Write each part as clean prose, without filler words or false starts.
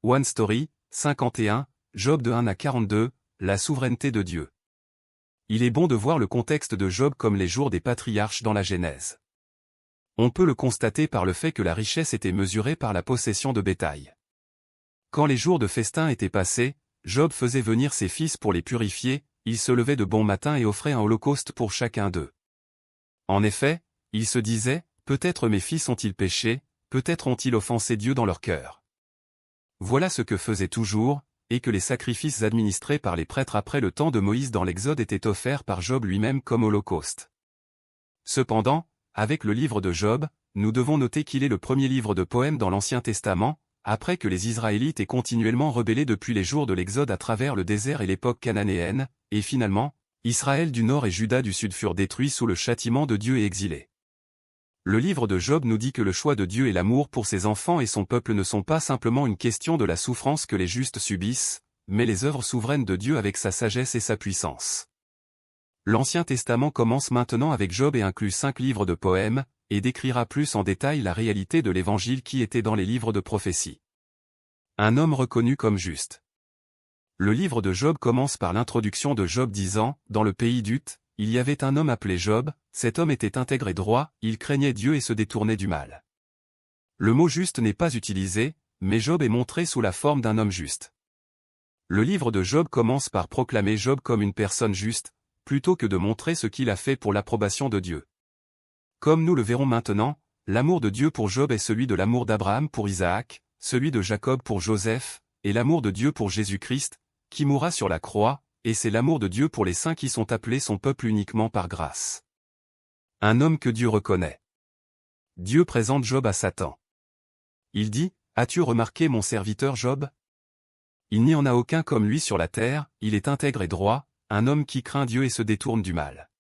One Story, 51, Job de 1 à 42, la souveraineté de Dieu. Il est bon de voir le contexte de Job comme les jours des patriarches dans la Genèse. On peut le constater par le fait que la richesse était mesurée par la possession de bétail. Quand les jours de festin étaient passés, Job faisait venir ses fils pour les purifier, il se levait de bon matin et offrait un holocauste pour chacun d'eux. En effet, il se disait, peut-être mes fils ont-ils péché, peut-être ont-ils offensé Dieu dans leur cœur. Voilà ce que faisaient toujours, et que les sacrifices administrés par les prêtres après le temps de Moïse dans l'Exode étaient offerts par Job lui-même comme holocauste. Cependant, avec le livre de Job, nous devons noter qu'il est le premier livre de poèmes dans l'Ancien Testament, après que les Israélites aient continuellement rebellé depuis les jours de l'Exode à travers le désert et l'époque cananéenne, et finalement, Israël du nord et Juda du sud furent détruits sous le châtiment de Dieu et exilés. Le livre de Job nous dit que le choix de Dieu et l'amour pour ses enfants et son peuple ne sont pas simplement une question de la souffrance que les justes subissent, mais les œuvres souveraines de Dieu avec sa sagesse et sa puissance. L'Ancien Testament commence maintenant avec Job et inclut 5 livres de poèmes, et décrira plus en détail la réalité de l'Évangile qui était dans les livres de prophétie. Un homme reconnu comme juste. Le livre de Job commence par l'introduction de Job disant, dans le pays d'Uth, il y avait un homme appelé Job, cet homme était intègre et droit, il craignait Dieu et se détournait du mal. Le mot juste n'est pas utilisé, mais Job est montré sous la forme d'un homme juste. Le livre de Job commence par proclamer Job comme une personne juste, plutôt que de montrer ce qu'il a fait pour l'approbation de Dieu. Comme nous le verrons maintenant, l'amour de Dieu pour Job est celui de l'amour d'Abraham pour Isaac, celui de Jacob pour Joseph, et l'amour de Dieu pour Jésus-Christ, qui mourra sur la croix, et c'est l'amour de Dieu pour les saints qui sont appelés son peuple uniquement par grâce. Un homme que Dieu reconnaît. Dieu présente Job à Satan. Il dit, « As-tu remarqué mon serviteur Job? Il n'y en a aucun comme lui sur la terre, il est intègre et droit, un homme qui craint Dieu et se détourne du mal. »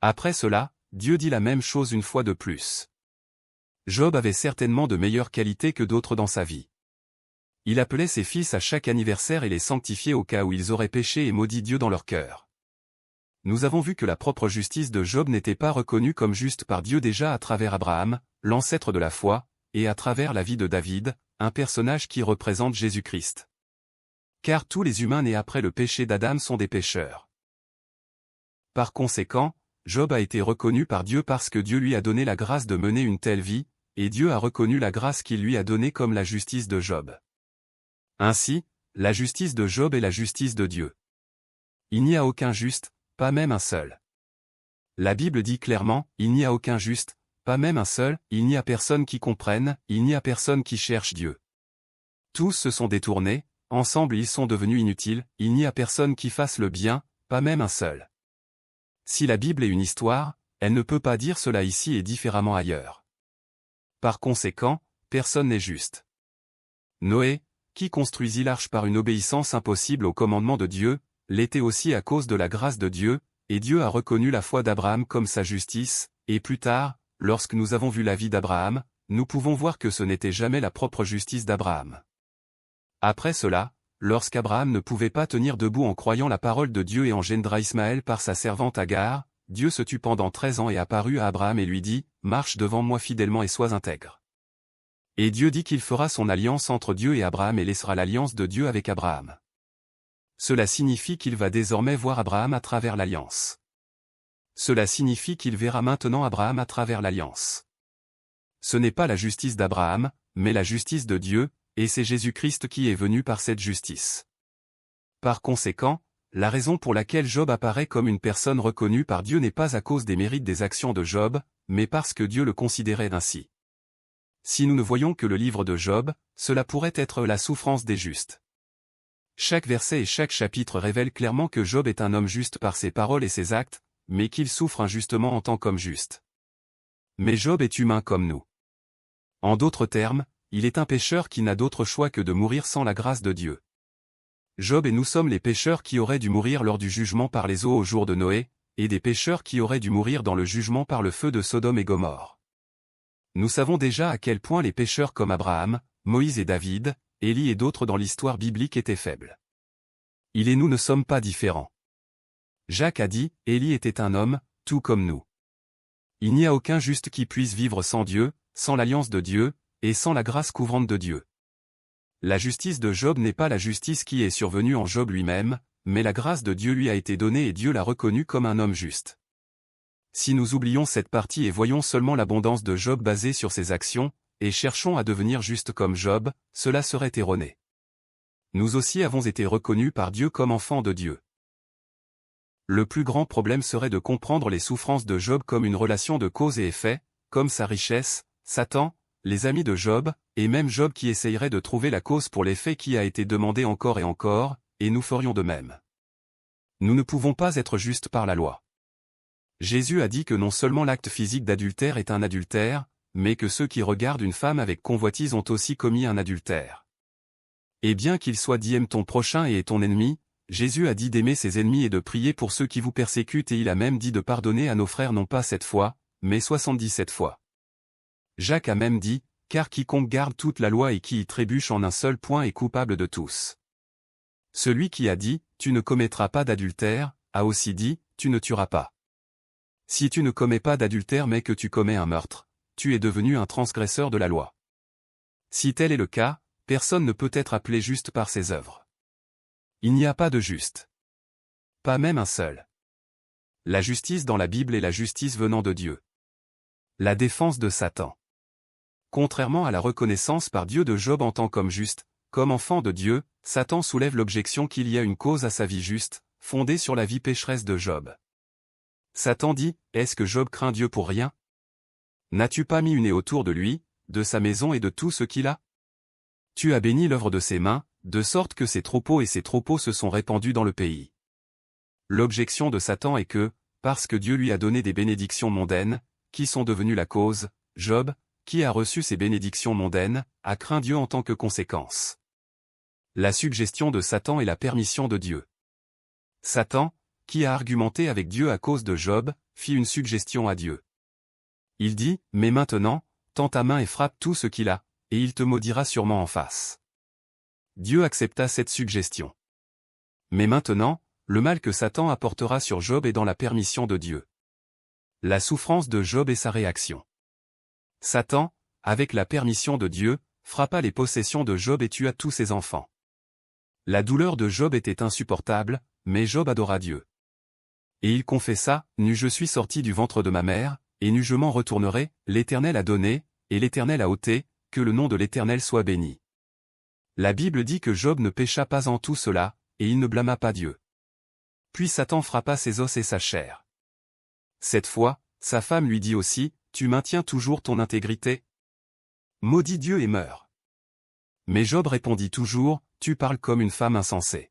Après cela, Dieu dit la même chose une fois de plus. Job avait certainement de meilleures qualités que d'autres dans sa vie. Il appelait ses fils à chaque anniversaire et les sanctifiait au cas où ils auraient péché et maudit Dieu dans leur cœur. Nous avons vu que la propre justice de Job n'était pas reconnue comme juste par Dieu déjà à travers Abraham, l'ancêtre de la foi, et à travers la vie de David, un personnage qui représente Jésus-Christ. Car tous les humains nés après le péché d'Adam sont des pécheurs. Par conséquent, Job a été reconnu par Dieu parce que Dieu lui a donné la grâce de mener une telle vie, et Dieu a reconnu la grâce qu'il lui a donnée comme la justice de Job. Ainsi, la justice de Job est la justice de Dieu. Il n'y a aucun juste, pas même un seul. La Bible dit clairement, il n'y a aucun juste, pas même un seul, il n'y a personne qui comprenne, il n'y a personne qui cherche Dieu. Tous se sont détournés, ensemble ils sont devenus inutiles, il n'y a personne qui fasse le bien, pas même un seul. Si la Bible est une histoire, elle ne peut pas dire cela ici et différemment ailleurs. Par conséquent, personne n'est juste. Noé, qui construisit l'arche par une obéissance impossible au commandement de Dieu, l'était aussi à cause de la grâce de Dieu, et Dieu a reconnu la foi d'Abraham comme sa justice, et plus tard, lorsque nous avons vu la vie d'Abraham, nous pouvons voir que ce n'était jamais la propre justice d'Abraham. Après cela, lorsqu'Abraham ne pouvait pas tenir debout en croyant la parole de Dieu et engendra Ismaël par sa servante Agar, Dieu se tut pendant 13 ans et apparut à Abraham et lui dit, « Marche devant moi fidèlement et sois intègre. » Et Dieu dit qu'il fera son alliance entre Dieu et Abraham et laissera l'alliance de Dieu avec Abraham. Cela signifie qu'il va désormais voir Abraham à travers l'alliance. Cela signifie qu'il verra maintenant Abraham à travers l'alliance. Ce n'est pas la justice d'Abraham, mais la justice de Dieu, et c'est Jésus-Christ qui est venu par cette justice. Par conséquent, la raison pour laquelle Job apparaît comme une personne reconnue par Dieu n'est pas à cause des mérites des actions de Job, mais parce que Dieu le considérait ainsi. Si nous ne voyons que le livre de Job, cela pourrait être la souffrance des justes. Chaque verset et chaque chapitre révèle clairement que Job est un homme juste par ses paroles et ses actes, mais qu'il souffre injustement en tant qu'homme juste. Mais Job est humain comme nous. En d'autres termes, il est un pécheur qui n'a d'autre choix que de mourir sans la grâce de Dieu. Job et nous sommes les pécheurs qui auraient dû mourir lors du jugement par les eaux au jour de Noé, et des pécheurs qui auraient dû mourir dans le jugement par le feu de Sodome et Gomorrhe. Nous savons déjà à quel point les pécheurs comme Abraham, Moïse et David, Élie et d'autres dans l'histoire biblique étaient faibles. Il et nous ne sommes pas différents. Jacques a dit, Élie était un homme, tout comme nous. Il n'y a aucun juste qui puisse vivre sans Dieu, sans l'alliance de Dieu, et sans la grâce couvrante de Dieu. La justice de Job n'est pas la justice qui est survenue en Job lui-même, mais la grâce de Dieu lui a été donnée et Dieu l'a reconnu comme un homme juste. Si nous oublions cette partie et voyons seulement l'abondance de Job basée sur ses actions, et cherchons à devenir justes comme Job, cela serait erroné. Nous aussi avons été reconnus par Dieu comme enfants de Dieu. Le plus grand problème serait de comprendre les souffrances de Job comme une relation de cause et effet, comme sa richesse, Satan, les amis de Job, et même Job qui essayerait de trouver la cause pour l'effet qui a été demandé encore, et nous ferions de même. Nous ne pouvons pas être justes par la loi. Jésus a dit que non seulement l'acte physique d'adultère est un adultère, mais que ceux qui regardent une femme avec convoitise ont aussi commis un adultère. Et bien qu'il soit dit aime ton prochain et est ton ennemi, Jésus a dit d'aimer ses ennemis et de prier pour ceux qui vous persécutent et il a même dit de pardonner à nos frères non pas 7 fois, mais 77 fois. Jacques a même dit, car quiconque garde toute la loi et qui y trébuche en un seul point est coupable de tous. Celui qui a dit, tu ne commettras pas d'adultère, a aussi dit, tu ne tueras pas. Si tu ne commets pas d'adultère mais que tu commets un meurtre, tu es devenu un transgresseur de la loi. Si tel est le cas, personne ne peut être appelé juste par ses œuvres. Il n'y a pas de juste. Pas même un seul. La justice dans la Bible est la justice venant de Dieu. La défense de Satan. Contrairement à la reconnaissance par Dieu de Job en tant qu'homme juste, comme enfant de Dieu, Satan soulève l'objection qu'il y a une cause à sa vie juste, fondée sur la vie pécheresse de Job. Satan dit, est-ce que Job craint Dieu pour rien? N'as-tu pas mis une haie autour de lui, de sa maison et de tout ce qu'il a? Tu as béni l'œuvre de ses mains, de sorte que ses troupeaux se sont répandus dans le pays. L'objection de Satan est que, parce que Dieu lui a donné des bénédictions mondaines, qui sont devenues la cause, Job, qui a reçu ces bénédictions mondaines, a craint Dieu en tant que conséquence. La suggestion de Satan est la permission de Dieu. Satan, qui a argumenté avec Dieu à cause de Job, fit une suggestion à Dieu. Il dit, mais maintenant, tends ta main et frappe tout ce qu'il a, et il te maudira sûrement en face. Dieu accepta cette suggestion. Mais maintenant, le mal que Satan apportera sur Job est dans la permission de Dieu. La souffrance de Job et sa réaction. Satan, avec la permission de Dieu, frappa les possessions de Job et tua tous ses enfants. La douleur de Job était insupportable, mais Job adora Dieu. Et il confessa, nu je suis sorti du ventre de ma mère, et nu je m'en retournerai, l'Éternel a donné, et l'Éternel a ôté, que le nom de l'Éternel soit béni. La Bible dit que Job ne pécha pas en tout cela, et il ne blâma pas Dieu. Puis Satan frappa ses os et sa chair. Cette fois, sa femme lui dit aussi, tu maintiens toujours ton intégrité? Maudis Dieu et meurs. Mais Job répondit toujours, tu parles comme une femme insensée.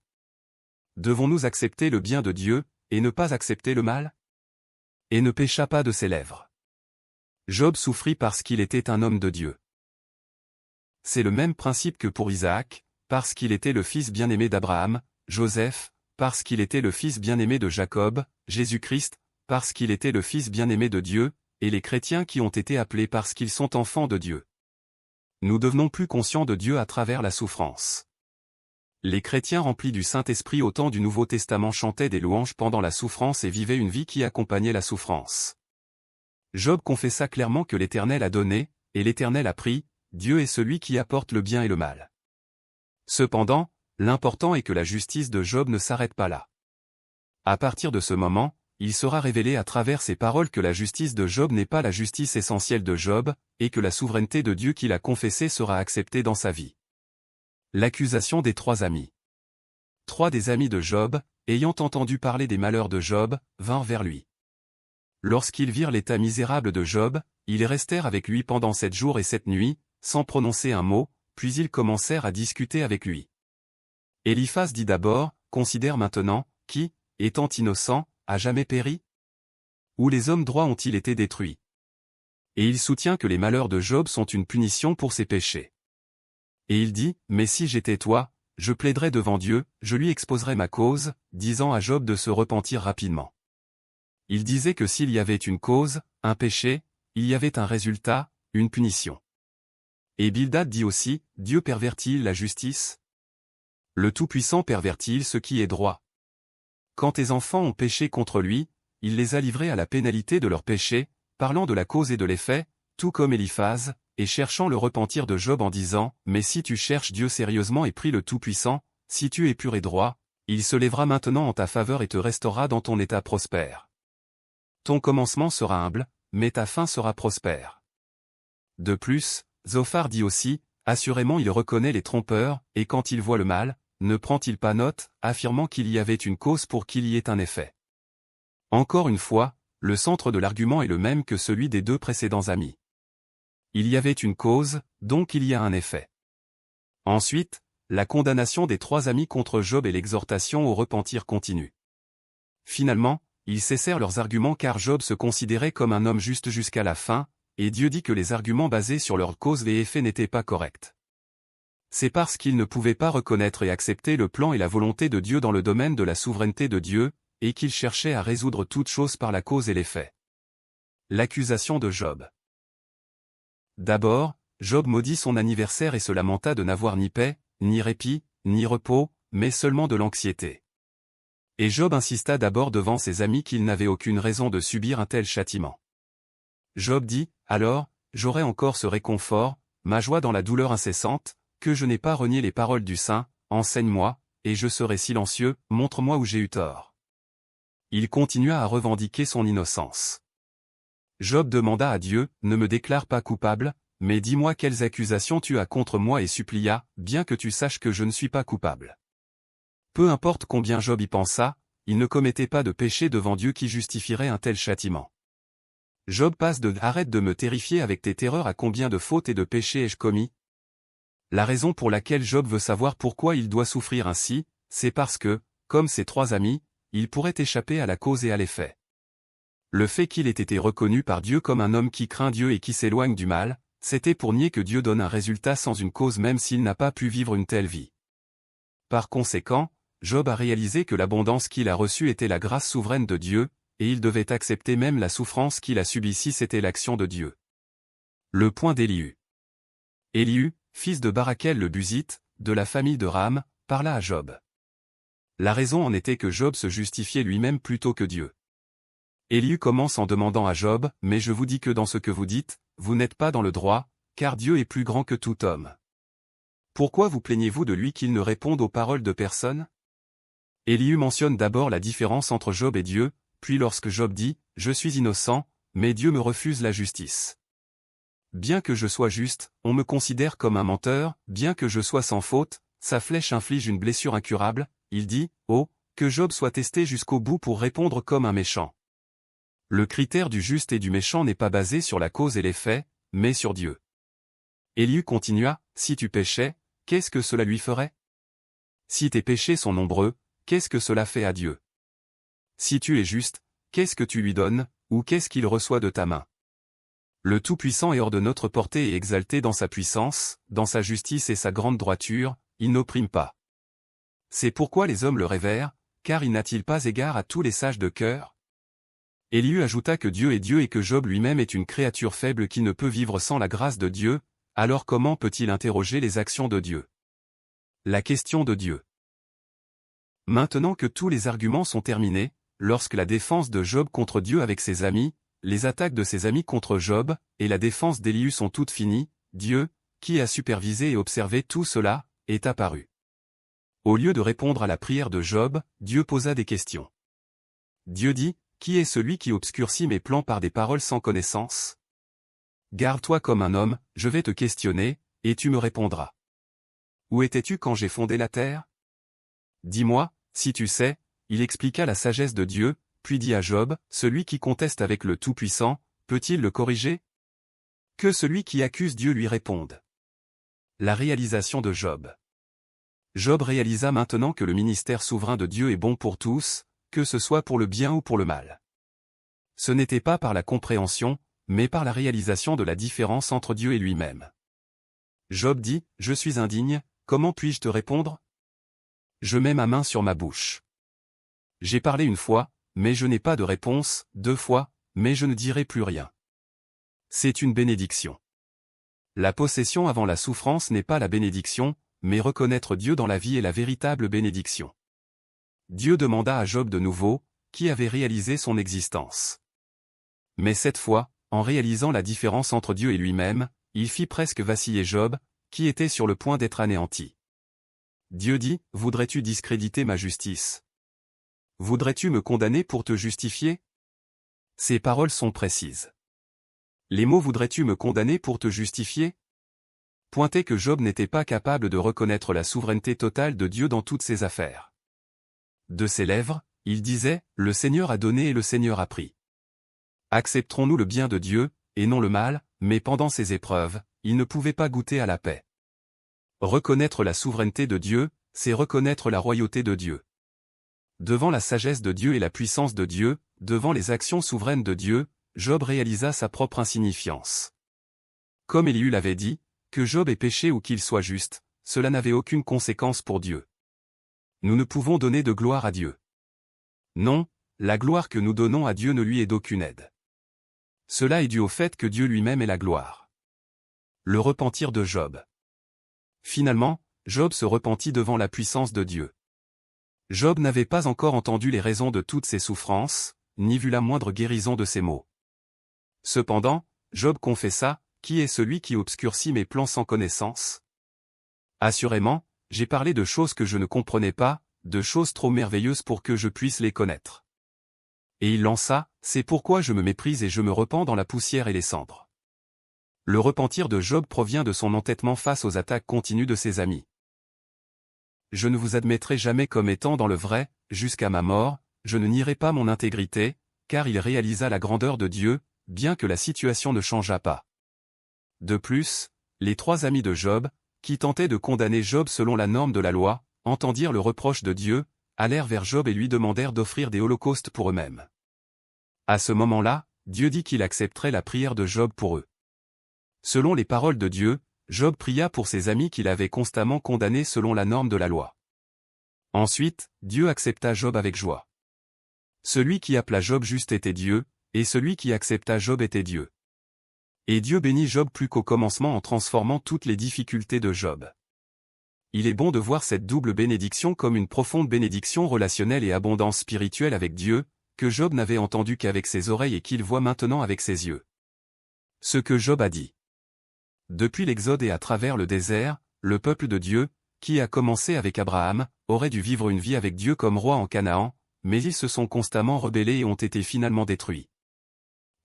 Devons-nous accepter le bien de Dieu, et ne pas accepter le mal? Et ne pécha pas de ses lèvres. Job souffrit parce qu'il était un homme de Dieu. C'est le même principe que pour Isaac, parce qu'il était le fils bien-aimé d'Abraham, Joseph, parce qu'il était le fils bien-aimé de Jacob, Jésus-Christ, parce qu'il était le fils bien-aimé de Dieu, et les chrétiens qui ont été appelés parce qu'ils sont enfants de Dieu. Nous devenons plus conscients de Dieu à travers la souffrance. Les chrétiens remplis du Saint-Esprit au temps du Nouveau Testament chantaient des louanges pendant la souffrance et vivaient une vie qui accompagnait la souffrance. Job confessa clairement que l'Éternel a donné, et l'Éternel a pris, Dieu est celui qui apporte le bien et le mal. Cependant, l'important est que la justice de Job ne s'arrête pas là. À partir de ce moment, il sera révélé à travers ces paroles que la justice de Job n'est pas la justice essentielle de Job, et que la souveraineté de Dieu qu'il a confessée sera acceptée dans sa vie. L'accusation des 3 amis. 3 des amis de Job, ayant entendu parler des malheurs de Job, vinrent vers lui. Lorsqu'ils virent l'état misérable de Job, ils restèrent avec lui pendant 7 jours et 7 nuits, sans prononcer un mot, puis ils commencèrent à discuter avec lui. Éliphaz dit d'abord, considère maintenant, qui, étant innocent, a jamais péri? Ou les hommes droits ont-ils été détruits? Et il soutient que les malheurs de Job sont une punition pour ses péchés. Et il dit, mais si j'étais toi, je plaiderais devant Dieu, je lui exposerais ma cause, disant à Job de se repentir rapidement. Il disait que s'il y avait une cause, un péché, il y avait un résultat, une punition. Et Bildad dit aussi, Dieu pervertit-il la justice? Le Tout-Puissant pervertit-il ce qui est droit? Quand tes enfants ont péché contre lui, il les a livrés à la pénalité de leur péché, parlant de la cause et de l'effet, tout comme Éliphaz, et cherchant le repentir de Job en disant, « Mais si tu cherches Dieu sérieusement et pries le Tout-Puissant, si tu es pur et droit, il se lèvera maintenant en ta faveur et te restaurera dans ton état prospère. Ton commencement sera humble, mais ta fin sera prospère. » De plus, Zophar dit aussi, « Assurément il reconnaît les trompeurs, et quand il voit le mal, ne prend-il pas note, affirmant qu'il y avait une cause pour qu'il y ait un effet. » Encore une fois, le centre de l'argument est le même que celui des deux précédents amis. Il y avait une cause, donc il y a un effet. Ensuite, la condamnation des trois amis contre Job et l'exhortation au repentir continue. Finalement, ils cessèrent leurs arguments car Job se considérait comme un homme juste jusqu'à la fin, et Dieu dit que les arguments basés sur leurs causes et effets n'étaient pas corrects. C'est parce qu'ils ne pouvaient pas reconnaître et accepter le plan et la volonté de Dieu dans le domaine de la souveraineté de Dieu, et qu'ils cherchaient à résoudre toutes choses par la cause et l'effet. L'accusation de Job. D'abord, Job maudit son anniversaire et se lamenta de n'avoir ni paix, ni répit, ni repos, mais seulement de l'anxiété. Et Job insista d'abord devant ses amis qu'il n'avait aucune raison de subir un tel châtiment. Job dit, « Alors, j'aurai encore ce réconfort, ma joie dans la douleur incessante, que je n'ai pas renié les paroles du Saint, enseigne-moi, et je serai silencieux, montre-moi où j'ai eu tort. » Il continua à revendiquer son innocence. Job demanda à Dieu, « Ne me déclare pas coupable, mais dis-moi quelles accusations tu as contre moi et supplia, bien que tu saches que je ne suis pas coupable. » Peu importe combien Job y pensa, il ne commettait pas de péché devant Dieu qui justifierait un tel châtiment. Job passe de « Arrête de me terrifier avec tes terreurs » à « Combien de fautes et de péchés ai-je commis ?» La raison pour laquelle Job veut savoir pourquoi il doit souffrir ainsi, c'est parce que, comme ses trois amis, il pourrait échapper à la cause et à l'effet. Le fait qu'il ait été reconnu par Dieu comme un homme qui craint Dieu et qui s'éloigne du mal, c'était pour nier que Dieu donne un résultat sans une cause même s'il n'a pas pu vivre une telle vie. Par conséquent, Job a réalisé que l'abondance qu'il a reçue était la grâce souveraine de Dieu, et il devait accepter même la souffrance qu'il a subie si c'était l'action de Dieu. Le point d'Élihu. Élihu, fils de Barakel le Buzite, de la famille de Ram, parla à Job. La raison en était que Job se justifiait lui-même plutôt que Dieu. Élihu commence en demandant à Job, « Mais je vous dis que dans ce que vous dites, vous n'êtes pas dans le droit, car Dieu est plus grand que tout homme. Pourquoi vous plaignez-vous de lui qu'il ne réponde aux paroles de personne ?» Élihu mentionne d'abord la différence entre Job et Dieu, puis lorsque Job dit, « Je suis innocent, mais Dieu me refuse la justice. Bien que je sois juste, on me considère comme un menteur, bien que je sois sans faute, sa flèche inflige une blessure incurable. » Il dit, « Oh, que Job soit testé jusqu'au bout pour répondre comme un méchant. » Le critère du juste et du méchant n'est pas basé sur la cause et l'effet, mais sur Dieu. Élihu continua, « Si tu péchais, qu'est-ce que cela lui ferait? Si tes péchés sont nombreux, qu'est-ce que cela fait à Dieu? Si tu es juste, qu'est-ce que tu lui donnes, ou qu'est-ce qu'il reçoit de ta main? Le Tout-Puissant est hors de notre portée et exalté dans sa puissance, dans sa justice et sa grande droiture, il n'opprime pas. C'est pourquoi les hommes le révèrent, car il n'a-t-il pas égard à tous les sages de cœur? » Élihu ajouta que Dieu est Dieu et que Job lui-même est une créature faible qui ne peut vivre sans la grâce de Dieu, alors comment peut-il interroger les actions de Dieu? La question de Dieu. Maintenant que tous les arguments sont terminés, lorsque la défense de Job contre Dieu avec ses amis, les attaques de ses amis contre Job, et la défense d'Élihu sont toutes finies, Dieu, qui a supervisé et observé tout cela, est apparu. Au lieu de répondre à la prière de Job, Dieu posa des questions. Dieu dit, « Qui est celui qui obscurcit mes plans par des paroles sans connaissance? Garde-toi comme un homme, je vais te questionner, et tu me répondras. Où étais-tu quand j'ai fondé la terre? Dis-moi, si tu sais. » Il expliqua la sagesse de Dieu, puis dit à Job, « Celui qui conteste avec le Tout-Puissant, peut-il le corriger? Que celui qui accuse Dieu lui réponde. » La réalisation de Job. Job réalisa maintenant que le ministère souverain de Dieu est bon pour tous, que ce soit pour le bien ou pour le mal. Ce n'était pas par la compréhension, mais par la réalisation de la différence entre Dieu et lui-même. Job dit, « Je suis indigne, comment puis-je te répondre? Je mets ma main sur ma bouche. J'ai parlé une fois, mais je n'ai pas de réponse, 2 fois, mais je ne dirai plus rien. » C'est une bénédiction. La possession avant la souffrance n'est pas la bénédiction, mais reconnaître Dieu dans la vie est la véritable bénédiction. Dieu demanda à Job de nouveau, qui avait réalisé son existence. Mais cette fois, en réalisant la différence entre Dieu et lui-même, il fit presque vaciller Job, qui était sur le point d'être anéanti. Dieu dit, « Voudrais-tu discréditer ma justice? Voudrais-tu me condamner pour te justifier ?» Ces paroles sont précises. Les mots « voudrais-tu me condamner pour te justifier ?» pointaient que Job n'était pas capable de reconnaître la souveraineté totale de Dieu dans toutes ses affaires. De ses lèvres, il disait, « Le Seigneur a donné et le Seigneur a pris. » Accepterons-nous le bien de Dieu, et non le mal, mais pendant ces épreuves, il ne pouvait pas goûter à la paix. Reconnaître la souveraineté de Dieu, c'est reconnaître la royauté de Dieu. Devant la sagesse de Dieu et la puissance de Dieu, devant les actions souveraines de Dieu, Job réalisa sa propre insignifiance. Comme Élihu l'avait dit, que Job ait péché ou qu'il soit juste, cela n'avait aucune conséquence pour Dieu. Nous ne pouvons donner de gloire à Dieu. Non, la gloire que nous donnons à Dieu ne lui est d'aucune aide. Cela est dû au fait que Dieu lui-même est la gloire. Le repentir de Job. Finalement, Job se repentit devant la puissance de Dieu. Job n'avait pas encore entendu les raisons de toutes ses souffrances, ni vu la moindre guérison de ses maux. Cependant, Job confessa, « Qui est celui qui obscurcit mes plans sans connaissance? Assurément, j'ai parlé de choses que je ne comprenais pas, de choses trop merveilleuses pour que je puisse les connaître. » Et il lança, « C'est pourquoi je me méprise et je me repens dans la poussière et les cendres. » Le repentir de Job provient de son entêtement face aux attaques continues de ses amis. Je ne vous admettrai jamais comme étant dans le vrai, jusqu'à ma mort, je ne nierai pas mon intégrité, car il réalisa la grandeur de Dieu, bien que la situation ne changeât pas. De plus, les trois amis de Job, qui tentaient de condamner Job selon la norme de la loi, entendirent le reproche de Dieu, allèrent vers Job et lui demandèrent d'offrir des holocaustes pour eux-mêmes. À ce moment-là, Dieu dit qu'il accepterait la prière de Job pour eux. Selon les paroles de Dieu, Job pria pour ses amis qu'il avait constamment condamnés selon la norme de la loi. Ensuite, Dieu accepta Job avec joie. Celui qui appela Job juste était Dieu, et celui qui accepta Job était Dieu. Et Dieu bénit Job plus qu'au commencement en transformant toutes les difficultés de Job. Il est bon de voir cette double bénédiction comme une profonde bénédiction relationnelle et abondance spirituelle avec Dieu, que Job n'avait entendu qu'avec ses oreilles et qu'il voit maintenant avec ses yeux. Ce que Job a dit. Depuis l'Exode et à travers le désert, le peuple de Dieu, qui a commencé avec Abraham, aurait dû vivre une vie avec Dieu comme roi en Canaan, mais ils se sont constamment rebellés et ont été finalement détruits.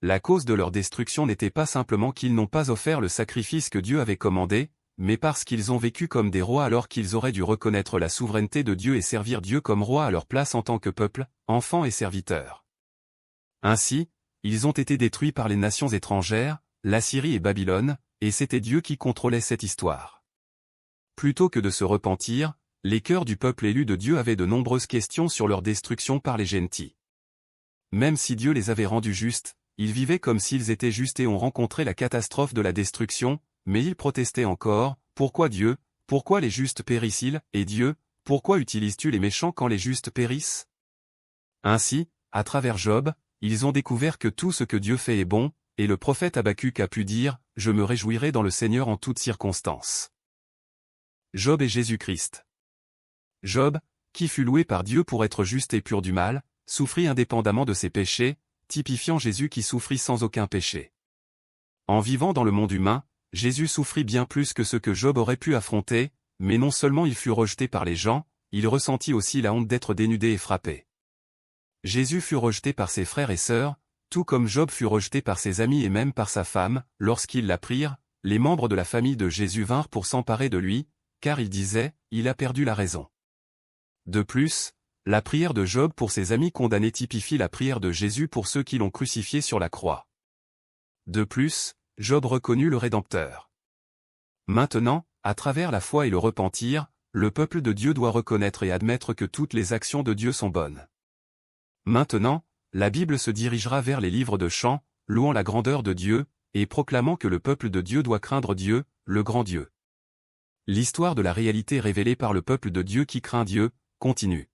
La cause de leur destruction n'était pas simplement qu'ils n'ont pas offert le sacrifice que Dieu avait commandé, mais parce qu'ils ont vécu comme des rois alors qu'ils auraient dû reconnaître la souveraineté de Dieu et servir Dieu comme roi à leur place en tant que peuple, enfants et serviteurs. Ainsi, ils ont été détruits par les nations étrangères, l'Assyrie et Babylone, et c'était Dieu qui contrôlait cette histoire. Plutôt que de se repentir, les cœurs du peuple élu de Dieu avaient de nombreuses questions sur leur destruction par les gentils. Même si Dieu les avait rendus justes, ils vivaient comme s'ils étaient justes et ont rencontré la catastrophe de la destruction, mais ils protestaient encore, « Pourquoi Dieu, pourquoi les justes périssent-ils, et Dieu, pourquoi utilises-tu les méchants quand les justes périssent ?» Ainsi, à travers Job, ils ont découvert que tout ce que Dieu fait est bon, et le prophète Habacuc a pu dire, « Je me réjouirai dans le Seigneur en toutes circonstances. » Job et Jésus-Christ. Job, qui fut loué par Dieu pour être juste et pur du mal, souffrit indépendamment de ses péchés, typifiant Jésus qui souffrit sans aucun péché. En vivant dans le monde humain, Jésus souffrit bien plus que ce que Job aurait pu affronter, mais non seulement il fut rejeté par les gens, il ressentit aussi la honte d'être dénudé et frappé. Jésus fut rejeté par ses frères et sœurs, tout comme Job fut rejeté par ses amis et même par sa femme. Lorsqu'ils l'apprirent, les membres de la famille de Jésus vinrent pour s'emparer de lui, car ils disaient, « Il a perdu la raison. » De plus, la prière de Job pour ses amis condamnés typifie la prière de Jésus pour ceux qui l'ont crucifié sur la croix. De plus, Job reconnut le Rédempteur. Maintenant, à travers la foi et le repentir, le peuple de Dieu doit reconnaître et admettre que toutes les actions de Dieu sont bonnes. Maintenant, la Bible se dirigera vers les livres de chants, louant la grandeur de Dieu, et proclamant que le peuple de Dieu doit craindre Dieu, le grand Dieu. L'histoire de la réalité révélée par le peuple de Dieu qui craint Dieu, continue.